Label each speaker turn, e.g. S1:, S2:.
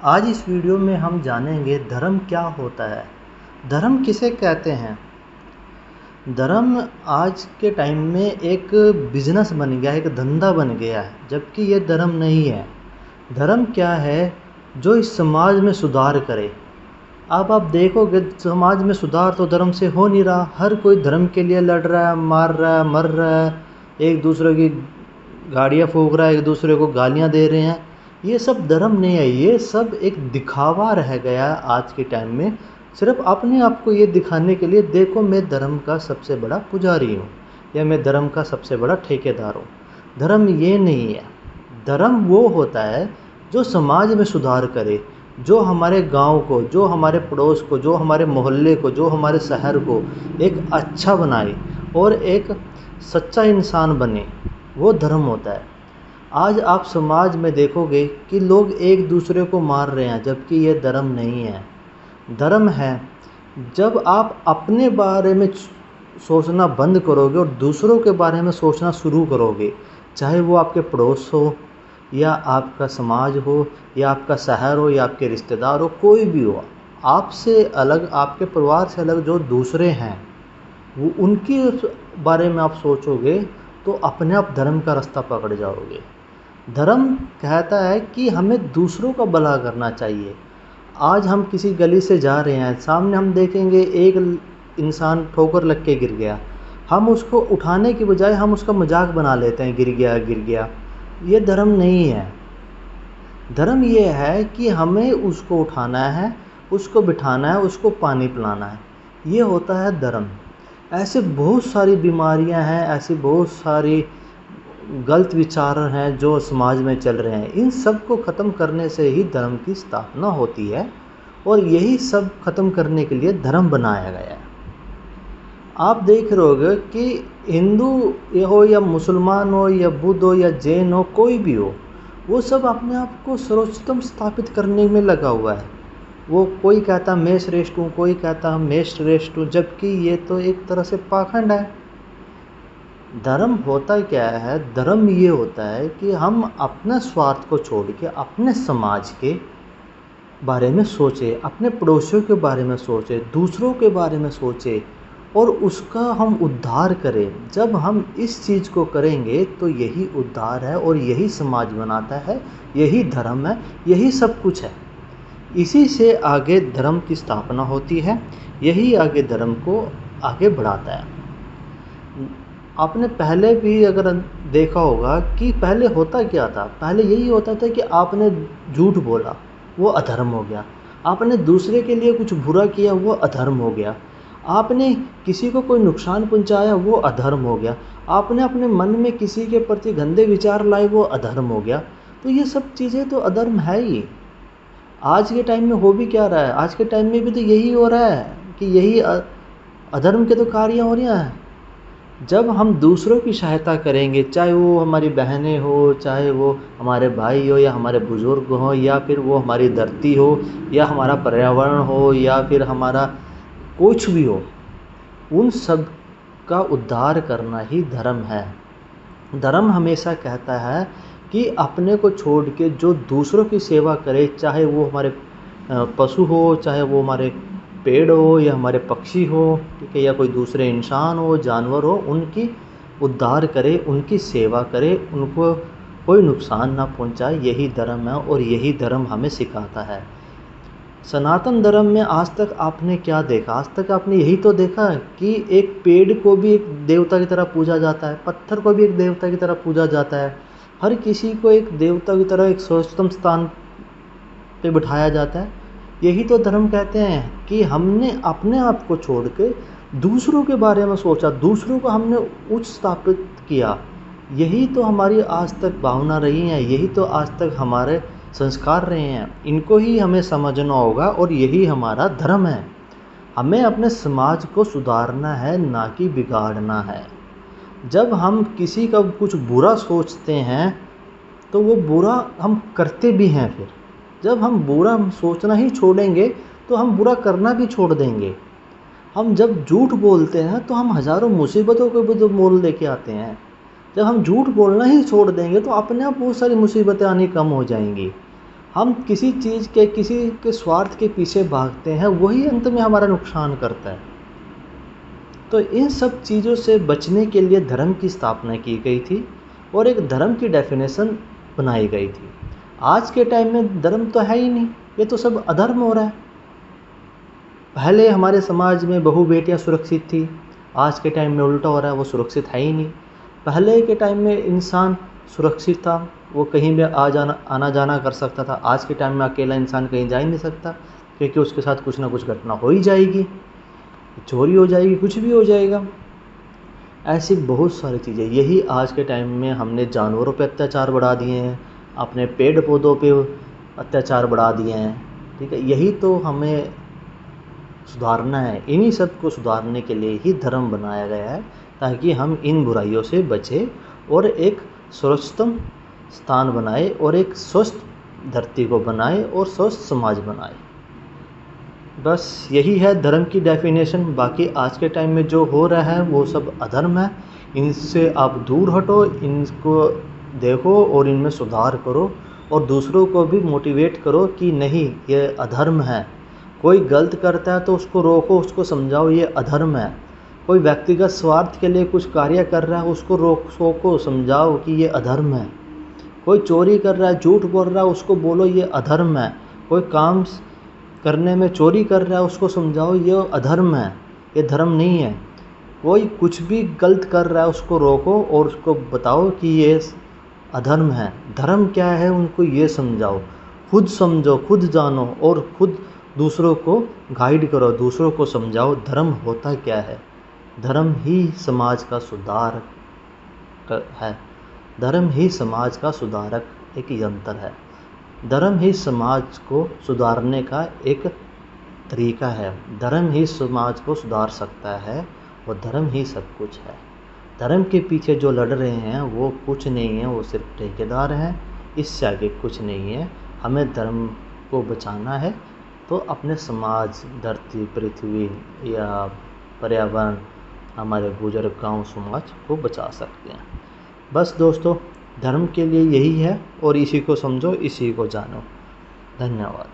S1: आज इस वीडियो में हम जानेंगे धर्म क्या होता है, धर्म किसे कहते हैं। धर्म आज के टाइम में एक बिजनेस बन गया है, एक धंधा बन गया है, जबकि ये धर्म नहीं है। धर्म क्या है? जो इस समाज में सुधार करे। अब आप देखोगे समाज में सुधार तो धर्म से हो नहीं रहा। हर कोई धर्म के लिए लड़ रहा है, मार रहा है, मर रहा है, एक दूसरे की गाड़ियाँ फूंक रहा है, एक दूसरे को गालियाँ दे रहे हैं। ये सब धर्म नहीं है, ये सब एक दिखावा रह गया है आज के टाइम में। सिर्फ अपने आप को ये दिखाने के लिए, देखो मैं धर्म का सबसे बड़ा पुजारी हूँ या मैं धर्म का सबसे बड़ा ठेकेदार हूँ। धर्म ये नहीं है। धर्म वो होता है जो समाज में सुधार करे, जो हमारे गांव को, जो हमारे पड़ोस को, जो हमारे मोहल्ले को, जो हमारे शहर को एक अच्छा बनाए और एक सच्चा इंसान बने, वो धर्म होता है। आज आप समाज में देखोगे कि लोग एक दूसरे को मार रहे हैं, जबकि ये धर्म नहीं है। धर्म है जब आप अपने बारे में सोचना बंद करोगे और दूसरों के बारे में सोचना शुरू करोगे, चाहे वो आपके पड़ोस हो या आपका समाज हो या आपका शहर हो या आपके रिश्तेदार हो, कोई भी हो। आपसे अलग, आपके परिवार से अलग जो दूसरे हैं, वो उनके बारे में आप सोचोगे तो अपने आप धर्म का रास्ता पकड़ जाओगे। धर्म कहता है कि हमें दूसरों का भला करना चाहिए। आज हम किसी गली से जा रहे हैं, सामने हम देखेंगे एक इंसान ठोकर लग के गिर गया, हम उसको उठाने की बजाय हम उसका मजाक बना लेते हैं, गिर गया गिर गया। ये धर्म नहीं है। धर्म ये है कि हमें उसको उठाना है, उसको बिठाना है, उसको पानी पिलाना है। ये होता है धर्म। ऐसे बहुत सारी बीमारियां हैं, ऐसी बहुत सारी गलत विचार हैं जो समाज में चल रहे हैं। इन सब को ख़त्म करने से ही धर्म की स्थापना होती है और यही सब ख़त्म करने के लिए धर्म बनाया गया है। आप देख रहे होगे कि हिंदू हो या मुसलमान हो या बुद्ध हो या जैन हो, कोई भी हो, वो सब अपने आप को सर्वोत्तम स्थापित करने में लगा हुआ है। वो कोई कहता मैं श्रेष्ठ हूँ, कोई कहता मैं श्रेष्ठ हूँ, जबकि ये तो एक तरह से पाखंड है। धर्म होता क्या है? धर्म ये होता है कि हम अपने स्वार्थ को छोड़ के अपने समाज के बारे में सोचें, अपने पड़ोसियों के बारे में सोचें, दूसरों के बारे में सोचें और उसका हम उद्धार करें। जब हम इस चीज़ को करेंगे तो यही उद्धार है और यही समाज बनाता है, यही धर्म है, यही सब कुछ है। इसी से आगे धर्म की स्थापना होती है, यही आगे धर्म को आगे बढ़ाता है। आपने पहले भी अगर देखा होगा कि पहले होता क्या था। पहले यही होता था कि आपने झूठ बोला, वो अधर्म हो गया। आपने दूसरे के लिए कुछ बुरा किया, वो अधर्म हो गया। आपने किसी को कोई नुकसान पहुंचाया, वो अधर्म हो गया। आपने अपने मन में किसी के प्रति गंदे विचार लाए, वो अधर्म हो गया। तो ये सब चीज़ें तो अधर्म है ही। आज के टाइम में हो भी क्या रहा है? आज के टाइम में भी तो यही हो रहा है कि यही अधर्म के तो कार्य हो रहे हैं। जब हम दूसरों की सहायता करेंगे, चाहे वो हमारी बहनें हो, चाहे वो हमारे भाई हो या हमारे बुज़ुर्ग हो, या फिर वो हमारी धरती हो या हमारा पर्यावरण हो या फिर हमारा कुछ भी हो, उन सब का उद्धार करना ही धर्म है। धर्म हमेशा कहता है कि अपने को छोड़ के जो दूसरों की सेवा करे, चाहे वो हमारे पशु हो, चाहे वो हमारे पेड़ हो या हमारे पक्षी हो, ठीक है, या कोई दूसरे इंसान हो, जानवर हो, उनकी उद्धार करे, उनकी सेवा करे, उनको कोई नुकसान ना पहुंचाए। यही धर्म है और यही धर्म हमें सिखाता है। सनातन धर्म में आज तक आपने क्या देखा? आज तक आपने यही तो देखा कि एक पेड़ को भी एक देवता की तरह पूजा जाता है, पत्थर को भी एक देवता की तरह पूजा जाता है, हर किसी को एक देवता की तरह एक सर्वोत्तम स्थान पे बिठाया जाता है। यही तो धर्म कहते हैं कि हमने अपने आप को छोड़ के दूसरों के बारे में सोचा, दूसरों को हमने उच्च स्थापित किया। यही तो हमारी आज तक भावना रही है, यही तो आज तक हमारे संस्कार रहे हैं। इनको ही हमें समझना होगा और यही हमारा धर्म है। हमें अपने समाज को सुधारना है, ना कि बिगाड़ना है। जब हम किसी का कुछ बुरा सोचते हैं तो वो बुरा हम करते भी हैं। फिर जब हम बुरा सोचना ही छोड़ेंगे तो हम बुरा करना भी छोड़ देंगे। हम जब झूठ बोलते हैं तो हम हज़ारों मुसीबतों को भी तो मोल लेके आते हैं। जब हम झूठ बोलना ही छोड़ देंगे तो अपने आप बहुत सारी मुसीबतें आनी कम हो जाएंगी। हम किसी चीज़ के किसी के स्वार्थ के पीछे भागते हैं, वही अंत में हमारा नुकसान करता है। तो इन सब चीज़ों से बचने के लिए धर्म की स्थापना की गई थी और एक धर्म की डेफिनेशन बनाई गई थी। आज के टाइम में धर्म तो है ही नहीं, ये तो सब अधर्म हो रहा है। पहले हमारे समाज में बहू बेटियां सुरक्षित थी, आज के टाइम में उल्टा हो रहा है, वो सुरक्षित है ही नहीं। पहले के टाइम में इंसान सुरक्षित था, वो कहीं भी आना जाना कर सकता था। आज के टाइम में अकेला इंसान कहीं जा ही नहीं सकता, क्योंकि उसके साथ कुछ ना कुछ घटना हो ही जाएगी, चोरी हो जाएगी, कुछ भी हो जाएगा। ऐसी बहुत सारी चीज़ें, यही आज के टाइम में हमने जानवरों पे अत्याचार बढ़ा दिए हैं, अपने पेड़ पौधों पे अत्याचार बढ़ा दिए हैं। ठीक है, यही तो हमें सुधारना है। इन्हीं सब को सुधारने के लिए ही धर्म बनाया गया है, ताकि हम इन बुराइयों से बचें और एक सुरक्षितम स्थान बनाए और एक स्वस्थ धरती को बनाए और स्वस्थ समाज बनाए। बस यही है धर्म की डेफिनेशन। बाकी आज के टाइम में जो हो रहा है वो सब अधर्म है, इनसे आप दूर हटो, इनको देखो और इनमें सुधार करो और दूसरों को भी मोटिवेट करो कि नहीं, ये अधर्म है। कोई गलत करता है तो उसको रोको, उसको समझाओ ये अधर्म है। कोई व्यक्तिगत स्वार्थ के लिए कुछ कार्य कर रहा है, उसको रोको, समझाओ कि ये अधर्म है। कोई चोरी कर रहा है, झूठ बोल रहा है, उसको बोलो ये अधर्म है। कोई काम करने में चोरी कर रहा है, उसको समझाओ ये अधर्म है, ये धर्म नहीं है। कोई कुछ भी गलत कर रहा है, उसको रोको और उसको बताओ कि ये अधर्म है। धर्म क्या है उनको ये समझाओ, खुद समझो, खुद जानो और खुद दूसरों को गाइड करो, दूसरों को समझाओ धर्म होता क्या है। धर्म ही समाज का सुधारक है, धर्म ही समाज का सुधारक एक यंत्र है, धर्म ही समाज को सुधारने का एक तरीका है। धर्म ही समाज को सुधार सकता है और धर्म ही सब कुछ है। धर्म के पीछे जो लड़ रहे हैं वो कुछ नहीं है, वो सिर्फ ठेकेदार हैं, इससे आगे कुछ नहीं है। हमें धर्म को बचाना है तो अपने समाज, धरती, पृथ्वी या पर्यावरण, हमारे बुजुर्ग, गांव, समाज को बचा सकते हैं। बस दोस्तों, धर्म के लिए यही है और इसी को समझो, इसी को जानो। धन्यवाद।